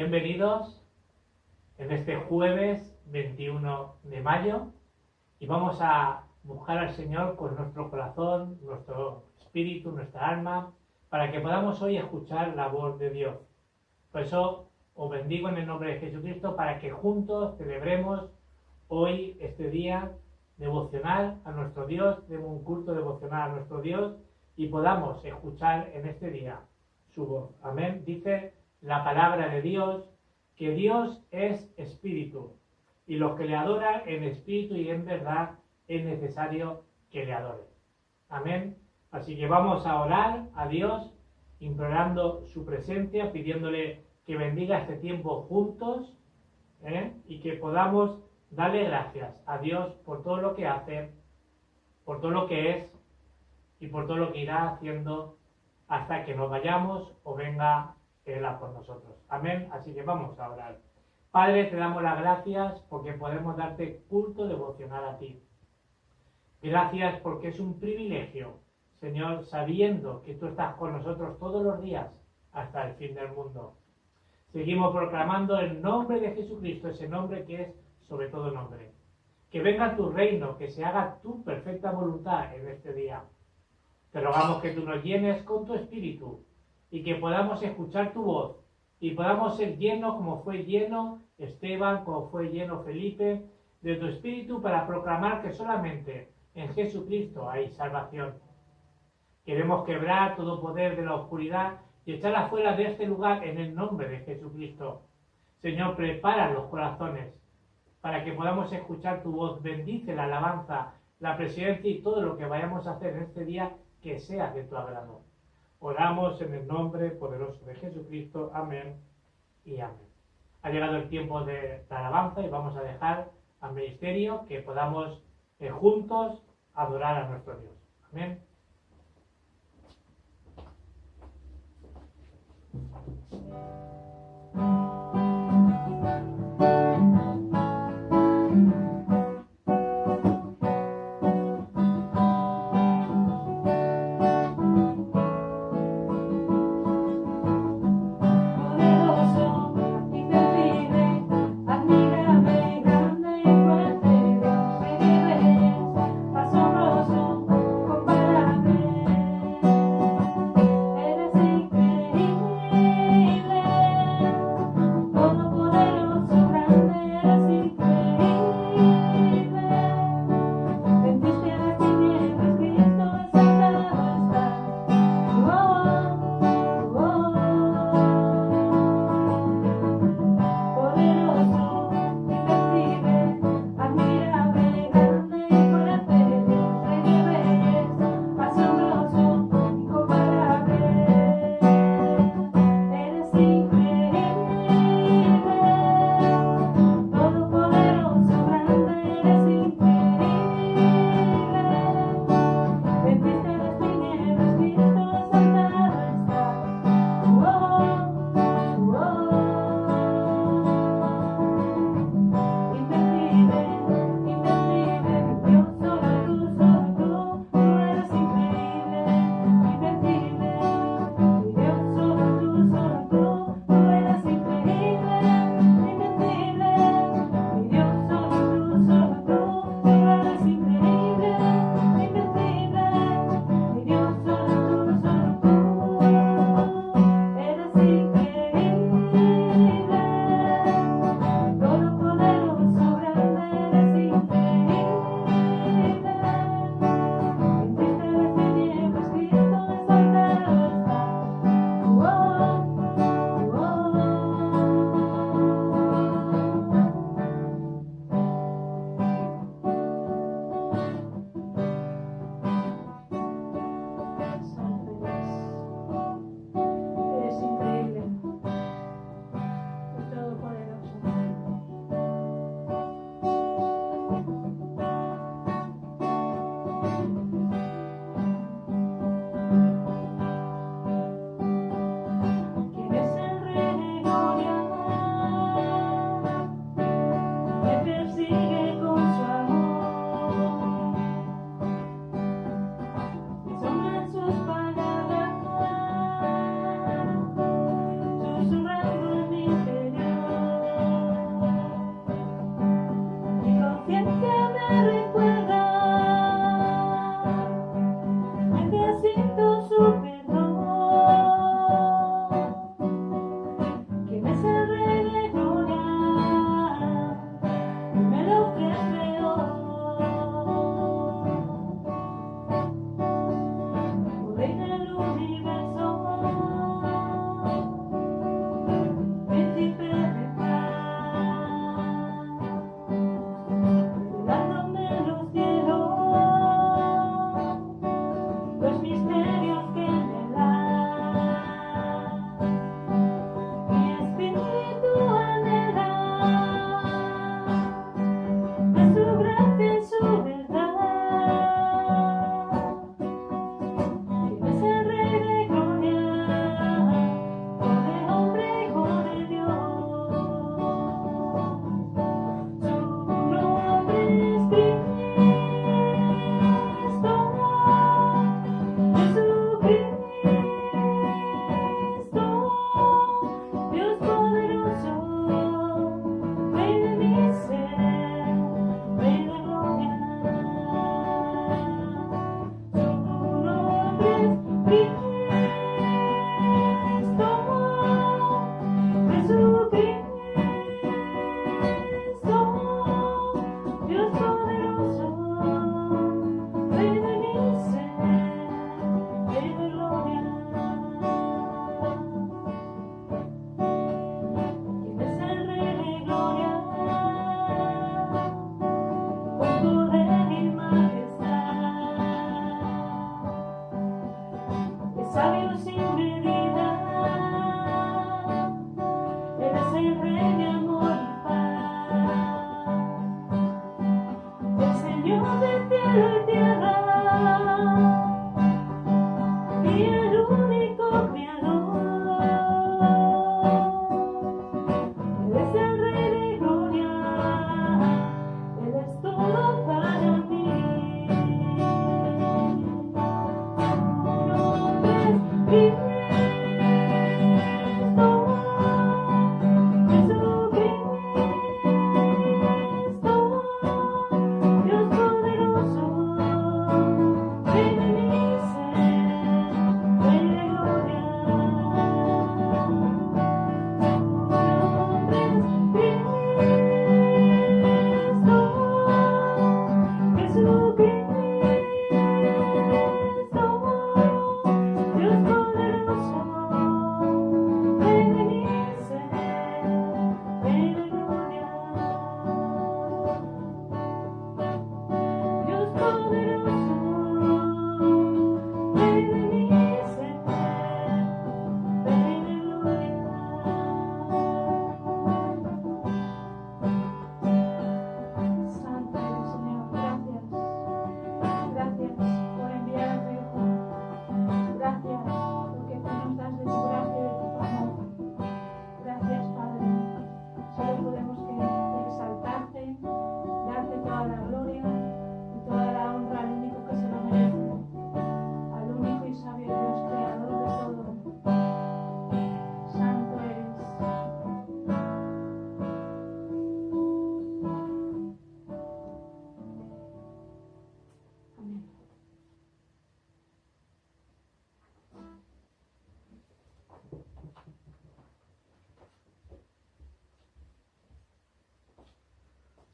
Bienvenidos en este jueves 21 de mayo y vamos a buscar al Señor con nuestro corazón, nuestro espíritu, nuestra alma, para que podamos hoy escuchar la voz de Dios. Por eso os bendigo en el nombre de Jesucristo para que juntos celebremos hoy este día devocional a nuestro Dios, de un culto devocional a nuestro Dios y podamos escuchar en este día su voz. Amén. Dice la palabra de Dios que Dios es espíritu y los que le adoran en espíritu y en verdad es necesario que le adoren. Amén. Así que vamos a orar a Dios implorando su presencia, pidiéndole que bendiga este tiempo juntos y que podamos darle gracias a Dios por todo lo que hace, por todo lo que es y por todo lo que irá haciendo hasta que nos vayamos o venga Él a por nosotros. Amén. Así que vamos a orar. Padre, te damos las gracias porque podemos darte culto devocional a ti. Gracias porque es un privilegio, Señor, sabiendo que tú estás con nosotros todos los días hasta el fin del mundo. Seguimos proclamando el nombre de Jesucristo, ese nombre que es sobre todo nombre. Que venga tu reino, que se haga tu perfecta voluntad en este día. Te rogamos que tú nos llenes con tu espíritu y que podamos escuchar tu voz y podamos ser llenos como fue lleno Esteban, como fue lleno Felipe, de tu espíritu para proclamar que solamente en Jesucristo hay salvación. Queremos quebrar todo poder de la oscuridad y echarla fuera de este lugar en el nombre de Jesucristo. Señor, prepara los corazones para que podamos escuchar tu voz. Bendice la alabanza, la presencia y todo lo que vayamos a hacer en este día que sea de tu agrado. Oramos en el nombre poderoso de Jesucristo. Amén y amén. Ha llegado el tiempo de la alabanza y vamos a dejar al ministerio que podamos juntos adorar a nuestro Dios. Amén. Eres increíble.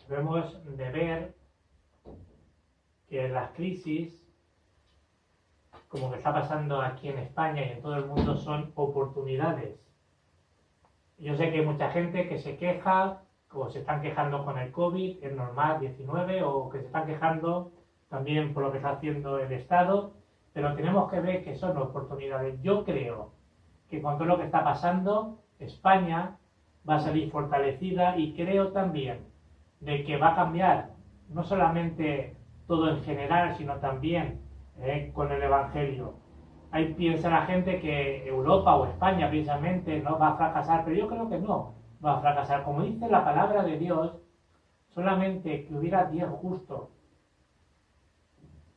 debemos de ver que las crisis, como que está pasando aquí en España y en todo el mundo, son oportunidades. Yo sé que hay mucha gente que se queja, o se están quejando con el COVID, el normal 19, o que se están quejando también por lo que está haciendo el Estado, pero tenemos que ver que son oportunidades. Yo creo que con todo lo que está pasando, España va a salir fortalecida, y creo también de que va a cambiar no solamente todo en general, sino también con el Evangelio. Ahí piensa la gente que Europa o España precisamente no va a fracasar, pero yo creo que no va a fracasar. Como dice la palabra de Dios, solamente que hubiera 10 justos,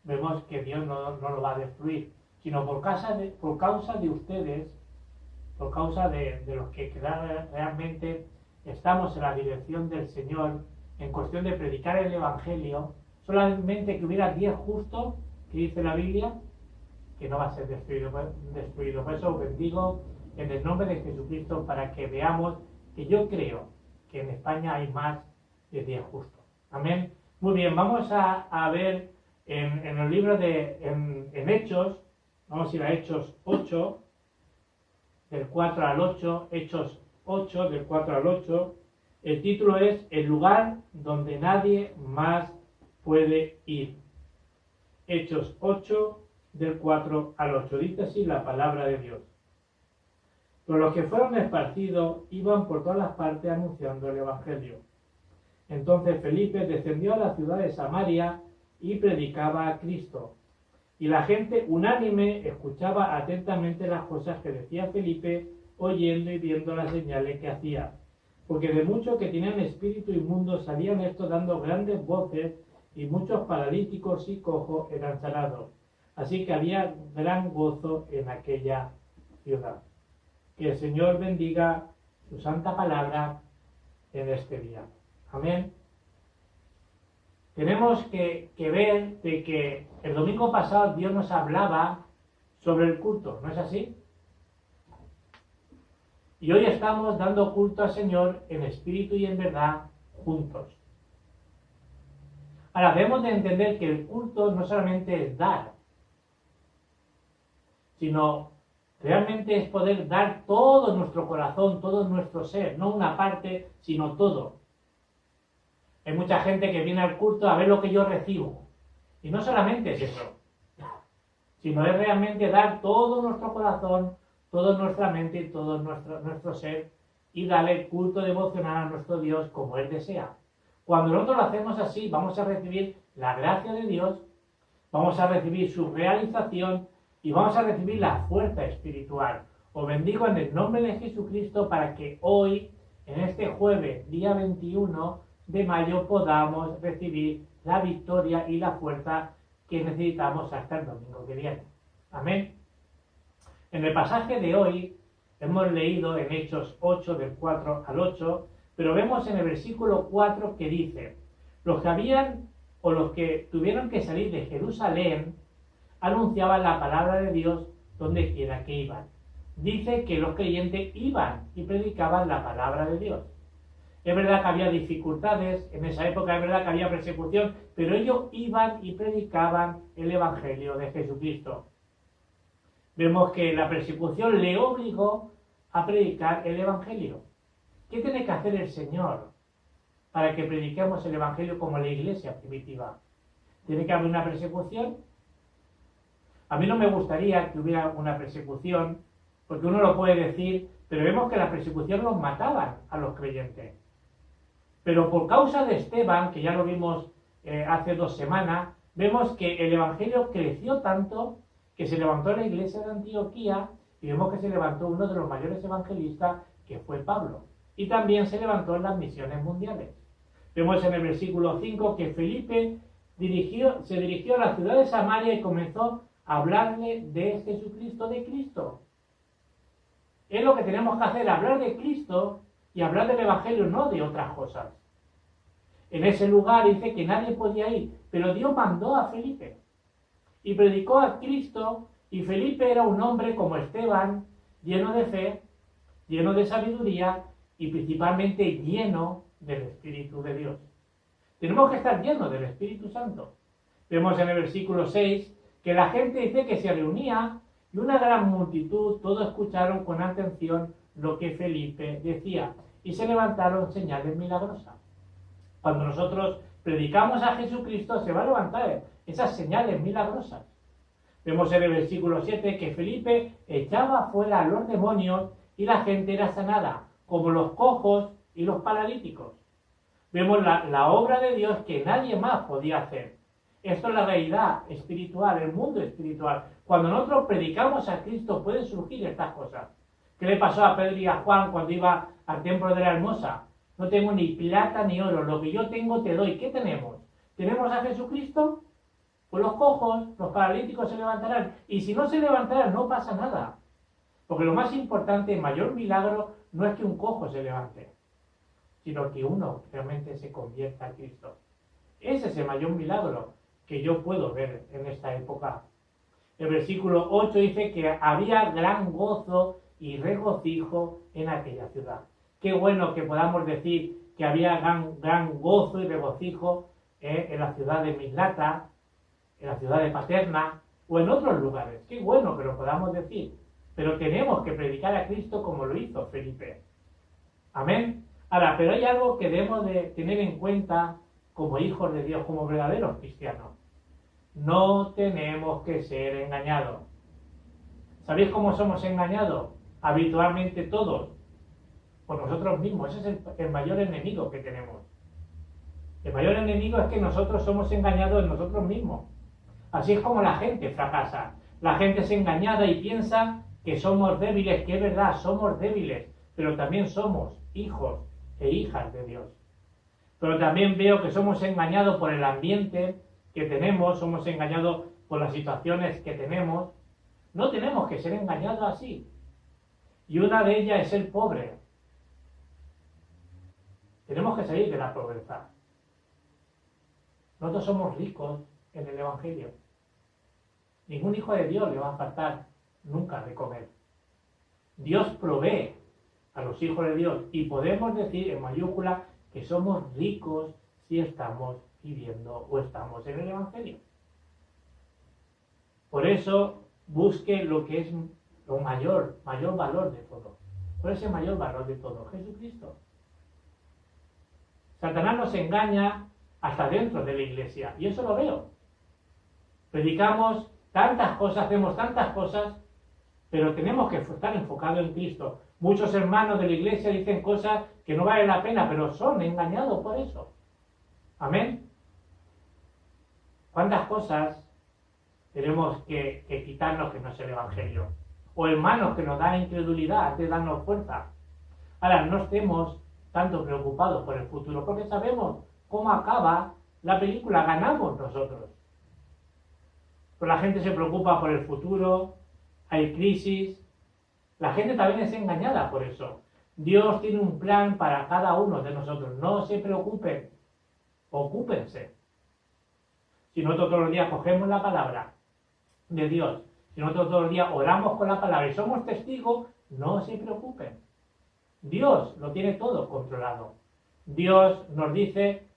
vemos que Dios no lo va a destruir, sino por causa de ustedes, por causa de los que realmente estamos en la dirección del Señor, en cuestión de predicar el Evangelio, solamente que hubiera 10 justos, que dice la Biblia, que no va a ser destruido. Por eso os bendigo en el nombre de Jesucristo, para que veamos que yo creo que en España hay más de 10 justos. Amén. Muy bien, vamos a ver en el libro en Hechos, vamos a ir a Hechos 8, del 4 al 8, Hechos 8, del 4 al 8. El título es El lugar donde nadie más puede ir. Hechos 8, del 4 al 8. Dice así la palabra de Dios. Pero los que fueron esparcidos iban por todas las partes anunciando el Evangelio. Entonces Felipe descendió a la ciudad de Samaria y predicaba a Cristo. Y la gente unánime escuchaba atentamente las cosas que decía Felipe, oyendo y viendo las señales que hacía. Porque de muchos que tenían espíritu inmundo salían estos dando grandes voces, y muchos paralíticos y cojos eran sanados. Así que había gran gozo en aquella ciudad. Que el Señor bendiga su santa palabra en este día. Amén. Tenemos que ver de que el domingo pasado Dios nos hablaba sobre el culto, ¿no es así? Y hoy estamos dando culto al Señor en espíritu y en verdad juntos. Ahora, debemos de entender que el culto no solamente es dar, sino realmente es poder dar todo nuestro corazón, todo nuestro ser, no una parte, sino todo. Hay mucha gente que viene al culto a ver lo que yo recibo. Y no solamente es eso, sino es realmente dar todo nuestro corazón, toda nuestra mente y todo nuestro ser, y darle culto devocional a nuestro Dios como Él desea. Cuando nosotros lo hacemos así, vamos a recibir la gracia de Dios, vamos a recibir su realización y vamos a recibir la fuerza espiritual. Os bendigo en el nombre de Jesucristo para que hoy, en este jueves, día 21 de mayo, podamos recibir la victoria y la fuerza que necesitamos hasta el domingo que viene. Amén. En el pasaje de hoy hemos leído en Hechos 8, del 4 al 8, pero vemos en el versículo 4 que dice: los que tuvieron que salir de Jerusalén anunciaban la palabra de Dios donde quiera que iban. Dice que los creyentes iban y predicaban la palabra de Dios. Es verdad que había dificultades en esa época, es verdad que había persecución, pero ellos iban y predicaban el Evangelio de Jesucristo. Vemos que la persecución le obligó a predicar el Evangelio. ¿Qué tiene que hacer el Señor para que prediquemos el Evangelio como la iglesia primitiva? ¿Tiene que haber una persecución? A mí no me gustaría que hubiera una persecución, porque uno lo puede decir, pero vemos que la persecución los mataban a los creyentes. Pero por causa de Esteban, que ya lo vimos hace 2 semanas, vemos que el Evangelio creció tanto que se levantó la iglesia de Antioquía, y vemos que se levantó uno de los mayores evangelistas, que fue Pablo. Y también se levantó en las misiones mundiales. Vemos en el versículo 5 que Felipe se dirigió a la ciudad de Samaria y comenzó a hablarle de Jesucristo, de Cristo. Es lo que tenemos que hacer, hablar de Cristo y hablar del Evangelio, no de otras cosas. En ese lugar dice que nadie podía ir, pero Dios mandó a Felipe y predicó a Cristo, y Felipe era un hombre como Esteban, lleno de fe, lleno de sabiduría y principalmente lleno del Espíritu de Dios. Tenemos que estar llenos del Espíritu Santo. Vemos en el versículo 6 que la gente dice que se reunía y una gran multitud, todos escucharon con atención lo que Felipe decía y se levantaron señales milagrosas. Cuando nosotros predicamos a Jesucristo se va a levantar esas señales milagrosas. Vemos en el versículo 7 que Felipe echaba fuera a los demonios y la gente era sanada, como los cojos y los paralíticos. Vemos la obra de Dios que nadie más podía hacer. Esto es la realidad espiritual, el mundo espiritual. Cuando nosotros predicamos a Cristo pueden surgir estas cosas. ¿Qué le pasó a Pedro y a Juan cuando iba al templo de la Hermosa? No tengo ni plata ni oro, lo que yo tengo te doy. ¿Qué tenemos? ¿Tenemos a Jesucristo? Pues los cojos, los paralíticos se levantarán. Y si no se levantarán, no pasa nada. Porque lo más importante, el mayor milagro, no es que un cojo se levante, sino que uno realmente se convierta a Cristo. Ese es el mayor milagro que yo puedo ver en esta época. El versículo 8 dice que había gran gozo y regocijo en aquella ciudad. Qué bueno que podamos decir que había gran gozo y regocijo en la ciudad de Mislata, en la ciudad de Paterna o en otros lugares. Qué bueno que lo podamos decir. Pero tenemos que predicar a Cristo como lo hizo Felipe. Amén. Ahora, pero hay algo que debemos de tener en cuenta como hijos de Dios, como verdaderos cristianos. No tenemos que ser engañados. ¿Sabéis cómo somos engañados? Habitualmente todos. Por nosotros mismos. Ese es el mayor enemigo que tenemos. El mayor enemigo es que nosotros somos engañados en nosotros mismos. Así es como la gente fracasa. La gente es engañada y piensa que somos débiles, que es verdad, somos débiles, pero también somos hijos e hijas de Dios. Pero también veo que somos engañados por el ambiente que tenemos, somos engañados por las situaciones que tenemos. No tenemos que ser engañados así. Y una de ellas es ser pobre. Tenemos que salir de la pobreza. Nosotros somos ricos en el Evangelio. Ningún hijo de Dios le va a faltar nunca de comer. Dios provee a los hijos de Dios y podemos decir en mayúscula que somos ricos si estamos viviendo o estamos en el Evangelio. Por eso busque lo que es lo mayor valor de todo. ¿Cuál es el mayor valor de todo? Jesucristo. Satanás nos engaña hasta dentro de la iglesia y eso lo veo. Predicamos tantas cosas, hacemos tantas cosas, pero tenemos que estar enfocados en Cristo. Muchos hermanos de la iglesia dicen cosas que no valen la pena, pero son engañados por eso. Amén. ¿Cuántas cosas tenemos que quitarnos que no es el Evangelio? O hermanos que nos dan incredulidad antes de darnos fuerza. Ahora, no estemos tanto preocupados por el futuro, porque sabemos cómo acaba la película, ganamos nosotros. Pero la gente se preocupa por el futuro, hay crisis. La gente también es engañada por eso. Dios tiene un plan para cada uno de nosotros. No se preocupen, ocúpense. Si nosotros todos los días cogemos la palabra de Dios, si nosotros todos los días oramos con la palabra y somos testigos, no se preocupen. Dios lo tiene todo controlado. Dios dice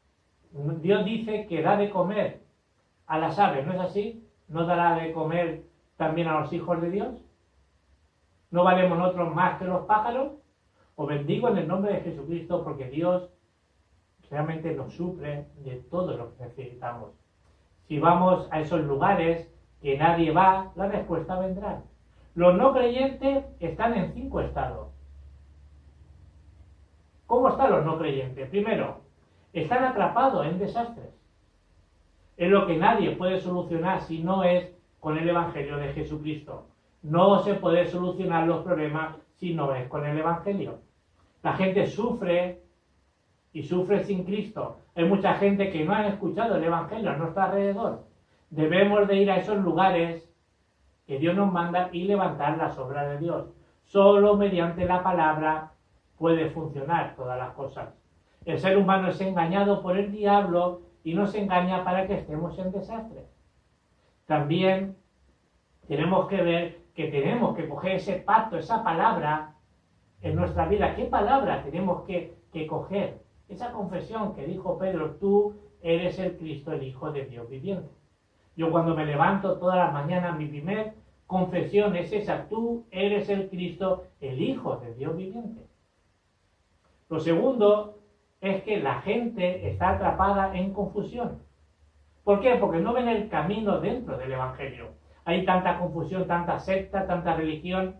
que da de comer a las aves, ¿no es así? ¿No dará de comer también a los hijos de Dios? ¿No valemos nosotros más que los pájaros? Os bendigo en el nombre de Jesucristo porque Dios realmente nos suple de todo lo que necesitamos. Si vamos a esos lugares que nadie va, la respuesta vendrá. Los no creyentes están en 5 estados. ¿Cómo están los no creyentes? Primero, están atrapados en desastres. Es lo que nadie puede solucionar si no es con el Evangelio de Jesucristo. No se puede solucionar los problemas si no es con el Evangelio. La gente sufre y sufre sin Cristo. Hay mucha gente que no ha escuchado el Evangelio a nuestro alrededor. Debemos de ir a esos lugares que Dios nos manda y levantar las obras de Dios. Solo mediante la palabra puede funcionar todas las cosas. El ser humano es engañado por el diablo y nos engaña para que estemos en desastre. También tenemos que ver que tenemos que coger ese pacto, esa palabra en nuestra vida. ¿Qué palabra tenemos que coger? Esa confesión que dijo Pedro, tú eres el Cristo, el Hijo de Dios viviente. Yo cuando me levanto todas las mañanas, mi primer confesión es esa, tú eres el Cristo, el Hijo de Dios viviente. Lo segundo es que la gente está atrapada en confusión. ¿Por qué? Porque no ven el camino dentro del Evangelio. Hay tanta confusión, tanta secta, tanta religión,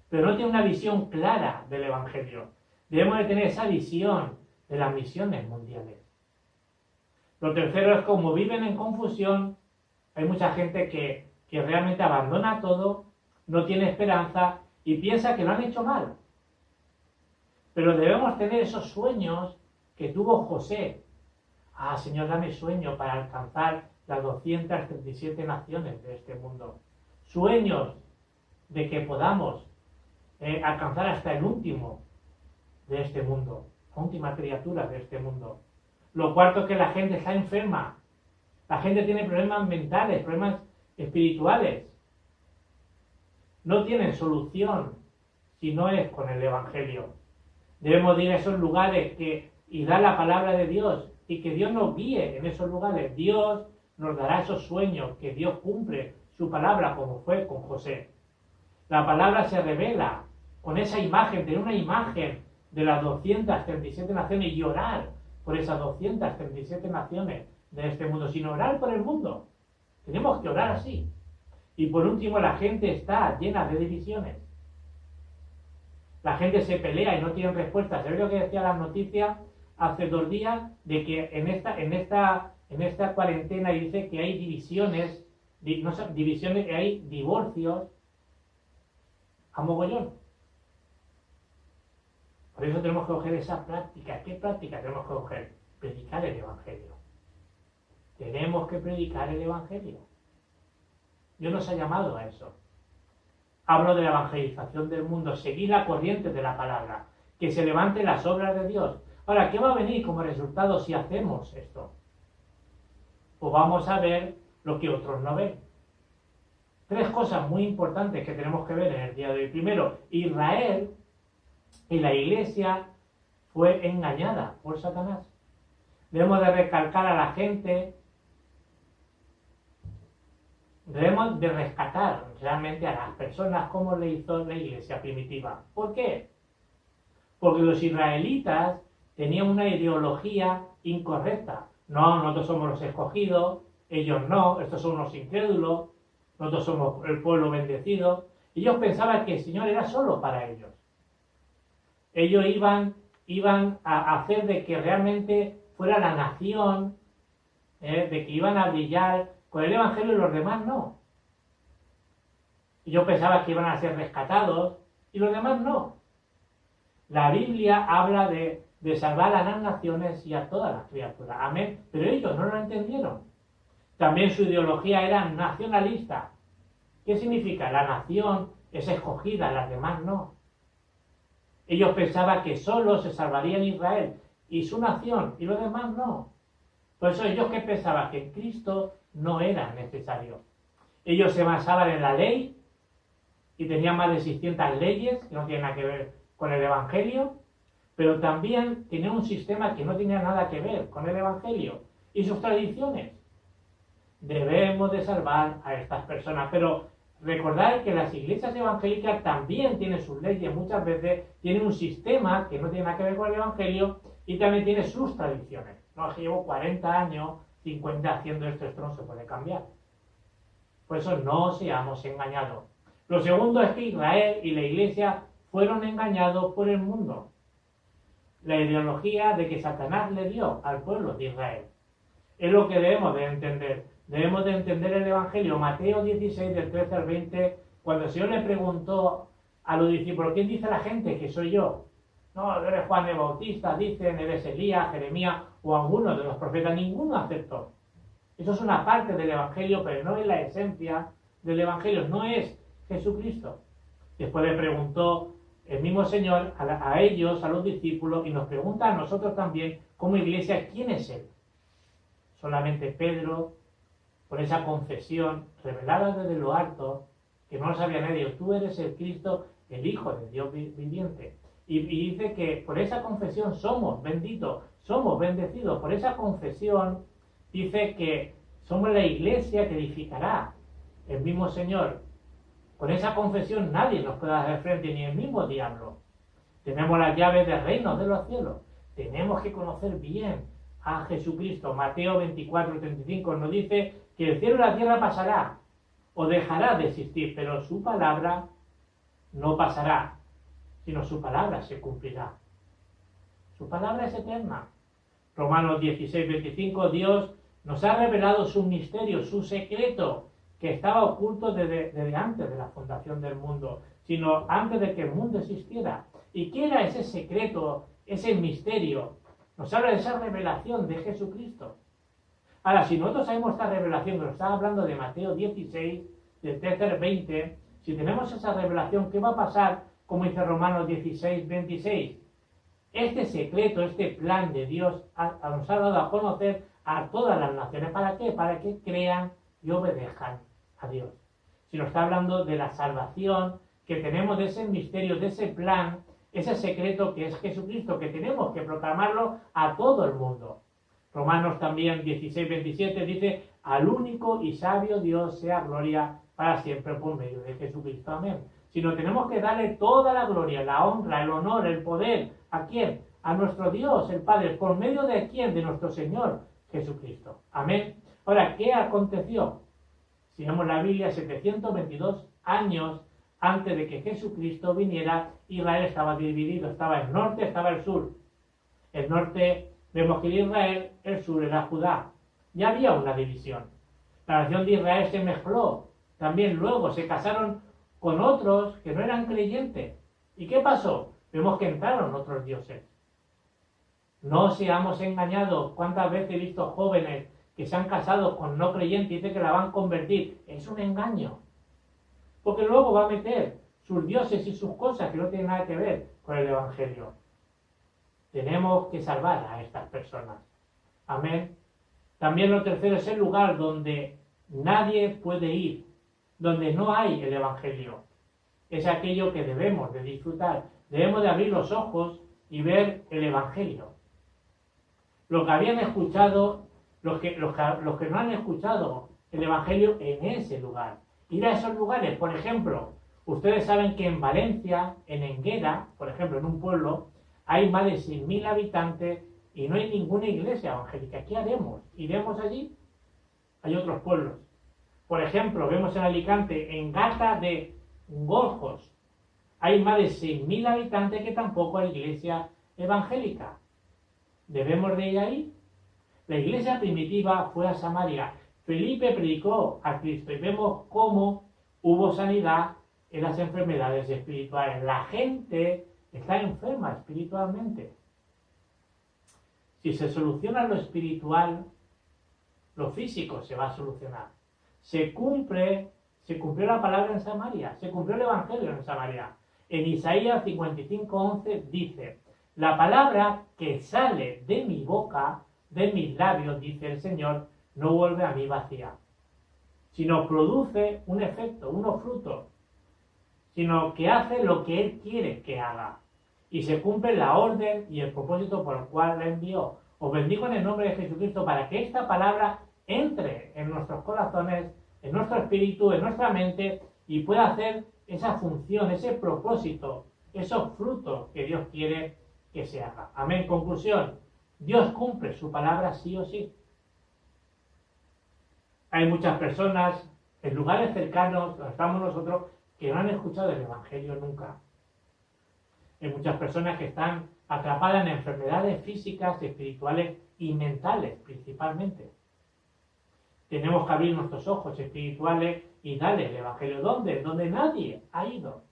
pero no tiene una visión clara del Evangelio. Debemos de tener esa visión de las misiones mundiales. Lo tercero es como viven en confusión, hay mucha gente que realmente abandona todo, no tiene esperanza y piensa que lo han hecho mal. Pero debemos tener esos sueños que tuvo José. Ah, Señor, dame sueño para alcanzar las 237 naciones de este mundo. Sueños de que podamos alcanzar hasta el último de este mundo, la última criatura de este mundo. Lo cuarto es que la gente está enferma. La gente tiene problemas mentales, problemas espirituales. No tienen solución si no es con el Evangelio. Debemos ir a esos lugares y dar la palabra de Dios y que Dios nos guíe en esos lugares. Dios nos dará esos sueños, que Dios cumple su palabra como fue con José. La palabra se revela con esa imagen, tener una imagen de las 237 naciones y orar por esas 237 naciones de este mundo, sin orar por el mundo. Tenemos que orar así. Y por último, la gente está llena de divisiones. La gente se pelea y no tiene respuesta. ¿Sabéis lo que decía las noticias hace 2 días? De que en esta cuarentena dice que hay divisiones, que hay divorcios a mogollón. Por eso tenemos que coger esa práctica. ¿Qué práctica tenemos que coger? Predicar el Evangelio. Tenemos que predicar el Evangelio. Dios nos ha llamado a eso. Hablo de la evangelización del mundo, seguir la corriente de la palabra, que se levanten las obras de Dios. Ahora, ¿qué va a venir como resultado si hacemos esto? Pues vamos a ver lo que otros no ven. 3 cosas muy importantes que tenemos que ver en el día de hoy. Primero, Israel y la iglesia fue engañada por Satanás. Debemos de recalcar a la gente, debemos de rescatar realmente a las personas como le hizo la iglesia primitiva. ¿Por qué? Porque los israelitas tenían una ideología incorrecta. No, nosotros somos los escogidos, ellos no, estos son los incrédulos, nosotros somos el pueblo bendecido. Ellos pensaban que el Señor era solo para ellos. Ellos iban a hacer de que realmente fuera la nación, de que iban a brillar con el Evangelio y los demás no. Yo pensaba que iban a ser rescatados y los demás no. La Biblia habla de salvar a las naciones y a todas las criaturas. Amén. Pero ellos no lo entendieron. También su ideología era nacionalista. ¿Qué significa? La nación es escogida, las demás no. Ellos pensaban que solo se salvarían Israel y su nación y los demás no. Por eso ellos que pensaban que Cristo no era necesario. Ellos se basaban en la ley y tenían más de 600 leyes que no tienen nada que ver con el Evangelio, pero también tenían un sistema que no tenía nada que ver con el Evangelio y sus tradiciones. Debemos de salvar a estas personas, pero recordar que las iglesias evangélicas también tienen sus leyes, muchas veces tienen un sistema que no tiene nada que ver con el Evangelio y también tiene sus tradiciones. No, es que llevo 40 años, 50 haciendo esto no se puede cambiar. Por eso no seamos engañados. Lo segundo es que Israel y la iglesia fueron engañados por el mundo. La ideología de que Satanás le dio al pueblo de Israel. Es lo que debemos de entender. Debemos de entender el Evangelio. Mateo 16, del 13 al 20, cuando el Señor le preguntó a los discípulos, ¿quién dice la gente que soy yo? No, eres Juan el Bautista, dicen, eres Elías, Jeremías o alguno de los profetas. Ninguno aceptó. Eso es una parte del Evangelio, pero no es la esencia del Evangelio, no es Jesucristo. Después le preguntó el mismo Señor a ellos, a los discípulos, y nos pregunta a nosotros también, como iglesia, ¿quién es Él? Solamente Pedro, por esa confesión revelada desde lo alto, que no lo sabía nadie, tú eres el Cristo, el Hijo de Dios viviente. Y dice que por esa confesión somos benditos, somos bendecidos. Por esa confesión dice que somos la iglesia que edificará el mismo Señor. Con esa confesión nadie nos puede hacer frente, ni el mismo diablo. Tenemos las llaves del reino de los cielos. Tenemos que conocer bien a Jesucristo. Mateo 24:35 nos dice que el cielo y la tierra pasará o dejará de existir, pero su palabra no pasará, sino su palabra se cumplirá. Su palabra es eterna. Romanos 16:25, Dios nos ha revelado su misterio, su secreto, que estaba oculto desde antes de la fundación del mundo, sino antes de que el mundo existiera. ¿Y qué era ese secreto, ese misterio? Nos habla de esa revelación de Jesucristo. Ahora, si nosotros sabemos esta revelación, que nos está hablando de Mateo 16, del 13 al 20, si tenemos esa revelación, ¿qué va a pasar? Como dice Romanos 16:26. Este secreto, este plan de Dios nos ha dado a conocer a todas las naciones. ¿Para qué? Para que crean y obedezcan a Dios. Si nos está hablando de la salvación, que tenemos de ese misterio, de ese plan, ese secreto que es Jesucristo, que tenemos que proclamarlo a todo el mundo. Romanos también 16:27 dice, al único y sabio Dios sea gloria para siempre por medio de Jesucristo. Amén. Sino tenemos que darle toda la gloria, la honra, el honor, el poder. ¿A quién? A nuestro Dios, el Padre. ¿Por medio de quién? De nuestro Señor Jesucristo. Amén. Ahora, ¿qué aconteció? Si vemos la Biblia, 722 años antes de que Jesucristo viniera, Israel estaba dividido. Estaba el norte, estaba el sur. El norte, vemos que era Israel, el sur era Judá. Ya había una división. La nación de Israel se mezcló. También luego se casaron con otros que no eran creyentes. ¿Y qué pasó? Vemos que entraron otros dioses. No seamos engañados. ¿Cuántas veces he visto jóvenes que se han casado con no creyentes y dicen que la van a convertir? Es un engaño. Porque luego va a meter sus dioses y sus cosas que no tienen nada que ver con el Evangelio. Tenemos que salvar a estas personas. Amén. También lo tercero es el lugar donde nadie puede ir, donde no hay el Evangelio. Es aquello que debemos de disfrutar. Debemos de abrir los ojos y ver el Evangelio. Los que habían escuchado, los que no han escuchado el Evangelio en ese lugar. Ir a esos lugares, por ejemplo, ustedes saben que en Valencia, en Enguera, por ejemplo, en un pueblo, hay más de 100.000 habitantes y no hay ninguna iglesia evangélica. ¿Qué haremos? ¿Iremos allí? Hay otros pueblos. Por ejemplo, vemos en Alicante, en Gata de Gorjos, hay más de 6.000 habitantes que tampoco hay iglesia evangélica. ¿Debemos de ir ahí? La iglesia primitiva fue a Samaria. Felipe predicó a Cristo y vemos cómo hubo sanidad en las enfermedades espirituales. La gente está enferma espiritualmente. Si se soluciona lo espiritual, lo físico se va a solucionar. Se cumplió la palabra en Samaria, se cumplió el Evangelio en Samaria. En Isaías 55:11 dice, la palabra que sale de mi boca, de mis labios, dice el Señor, no vuelve a mí vacía, sino produce un efecto, unos frutos, sino que hace lo que Él quiere que haga. Y se cumple la orden y el propósito por el cual la envió. Os bendigo en el nombre de Jesucristo para que esta palabra entre en nuestros corazones, en nuestro espíritu, en nuestra mente y pueda hacer esa función, ese propósito, esos frutos que Dios quiere que se haga. Amén. Conclusión. Dios cumple su palabra sí o sí. Hay muchas personas en lugares cercanos, donde estamos nosotros, que no han escuchado el Evangelio nunca. Hay muchas personas que están atrapadas en enfermedades físicas, espirituales y mentales principalmente. Tenemos que abrir nuestros ojos espirituales y darle el Evangelio. ¿Dónde? Donde nadie ha ido.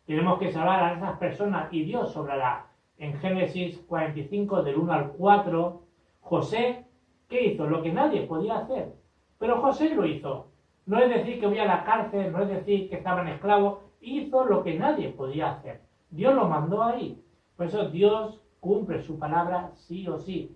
Tenemos que salvar a esas personas y Dios sobrará. En Génesis 45, del 1 al 4, José, ¿qué hizo? Lo que nadie podía hacer. Pero José lo hizo. No es decir que voy a la cárcel, no es decir que estaban esclavos. Hizo lo que nadie podía hacer. Dios lo mandó ahí. Por eso Dios cumple su palabra sí o sí.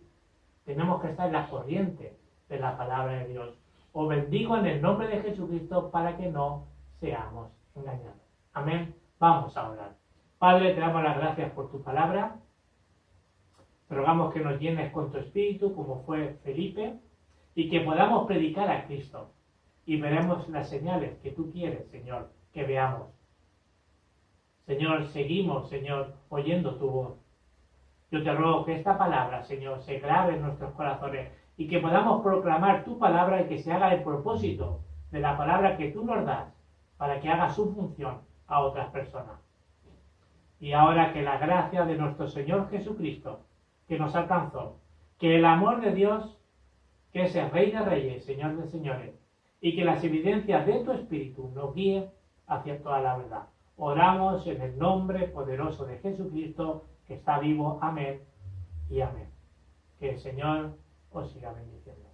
Tenemos que estar en la corriente de la palabra de Dios. Os bendigo en el nombre de Jesucristo para que no seamos engañados. Amén. Vamos a orar. Padre, te damos las gracias por tu palabra. Te rogamos que nos llenes con tu espíritu, como fue Felipe, y que podamos predicar a Cristo. Y veremos las señales que tú quieres, Señor, que veamos. Señor, seguimos, Señor, oyendo tu voz. Yo te ruego que esta palabra, Señor, se grabe en nuestros corazones y que podamos proclamar tu palabra y que se haga el propósito de la palabra que tú nos das para que haga su función a otras personas. Y ahora que la gracia de nuestro Señor Jesucristo, que nos alcanzó, que el amor de Dios, que es el Rey de Reyes, Señor de Señores, y que las evidencias de tu Espíritu nos guíen hacia toda la verdad. Oramos en el nombre poderoso de Jesucristo, que está vivo. Amén y amén. Que el Señor os siga bendiciendo.